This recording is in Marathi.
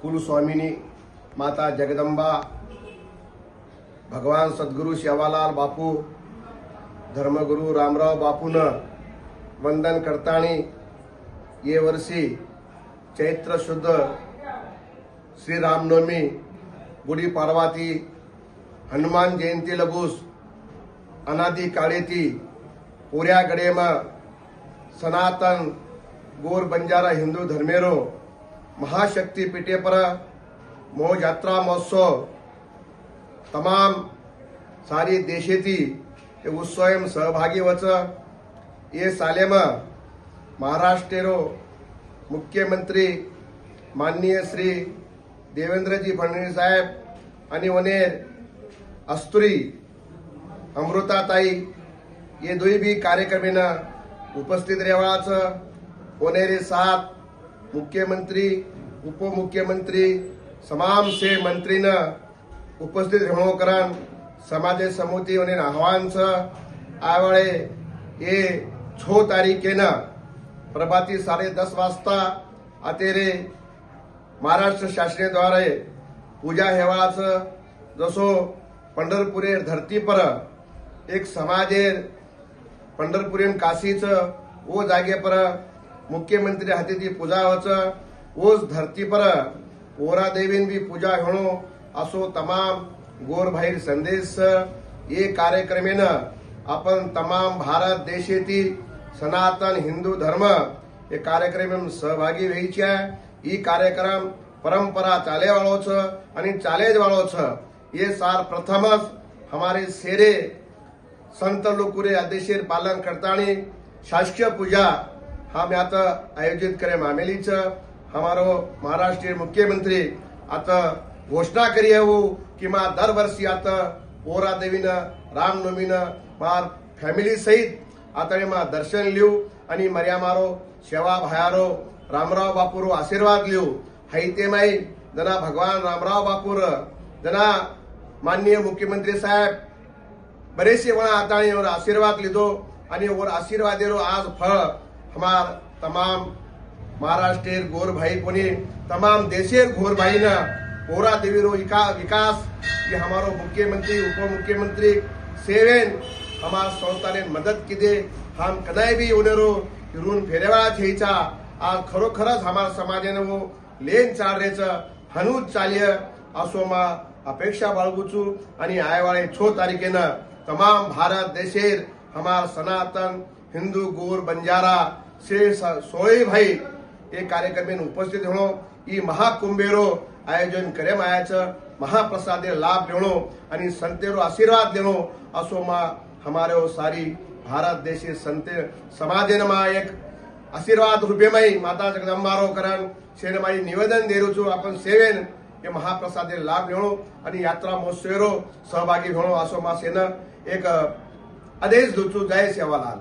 कुलस्वामिनी माता जगदंबा भगवान सद्गुरु सेवालाल बापू धर्मगुरु रामराव बापून वंदन करतानी ये वर्षी चैत्र शुद्ध श्री रामनवमी गुड़ी पाडवाती हनुमान जयंती लगूस अनादि काळेती पुऱ्या गडेम सनातन गोर बंजारा हिंदू धर्मेरो महाशक्ति पीठे पर मो यात्रा महोत्सव तमाम सारी देशेती उत्सव सहभागी वच ये सालेम महाराष्ट्रेरो मुख्यमंत्री माननीय श्री देवेंद्रजी फडणवीस साहेब आणि वनेर अस्तुरी अमृताताई ये दोई भी कार्यक्रमेन उपस्थित रेवाच वनेरे साथ मुख्यमंत्री उपमुख्यमंत्री तमाम से मंत्रीन उपस्थित रहणो करन समाज समिति वने आह्वान छ आवळे ये 6 तारीखेन प्रभाती 10:30 वाजता अतेरे महाराष्ट्र शासनाद्वारे पूजा हेवाळाच जसो पंढरपुरेर धरती पर एक समाजेर पंढरपुरेन काशीच वो जागे पर मुख्यमंत्री हाती पूजा वच उस धरती पर ओरा देवीन भी पूजा होणो असो तमाम गोर भाईर संदेश ये कार्यक्रमेन आपण तमाम भारत देशेती सनातन हिंदू धर्म ये कार्यक्रम सहभागी व्हायचे ई कार्यक्रम परंपरा चाले वाळो छ आणि चालेज वाळो छ ये सार प्रथमच हमारे सेरे संत लोकुरे आदेशेर पालन करतानी शासकीय पूजा हम आता आयोजित करे मामेली छ हमारो महाराष्ट्र मुख्यमंत्री आता घोषणा करी हो कि मा दर वर्षी आता ओरा देवीन रामनवमीन मार फॅमिली सहित आता मा दर्शन लिऊ आणि मर्या मारो सेवा भयारो रामराव बापूरो आशीर्वाद लिऊ हाईते माई जना भगवान रामराव बापूर जना माननीय मुख्यमंत्री साहेब बरेसे वणा आता और आशीर्वाद लिदो आणि और आशीर्वादेरो आज फळ हमार तमाम महाराष्ट्रेर गोर भाई कोनी तमाम देशेर गोर भाई ना पोरा देवीरो विकास ये हमारो मुख्यमंत्री उपमुख्यमंत्री सेवेन हमार संस्थाने मदद किदे हम कदाई भी उनेरो ऋण फेरेवा छेचा आज खरोखरच हमार समाजेने वो लेन चालरेच हनूज चालिय असोमा अपेक्षा बाळगुचू आणि आयवाळे 6 तारीखेन तमाम भारत देशेर हमार सनातन हिंदू गोर बंजारा से सोई भाई ये कार्यक्रम उपस्थित होणो ई महाकुंभेरो आयोजन करे मायाच महाप्रसादे लाभ लेणो आणि संतेरो आशीर्वाद देणो असोमा हमारे सारी भारत देशे संते समाजेन मा एक आशीर्वाद रूपे माई माता जगदंबारो करन सेन माई निवेदन देरुचो आपण सेवेन ये महाप्रसादे लाभ लेणो आणि यात्रा महोत्सवेरो सहभागी होणो असोमा सेन एक आदेश दुचू जय सेवालाल।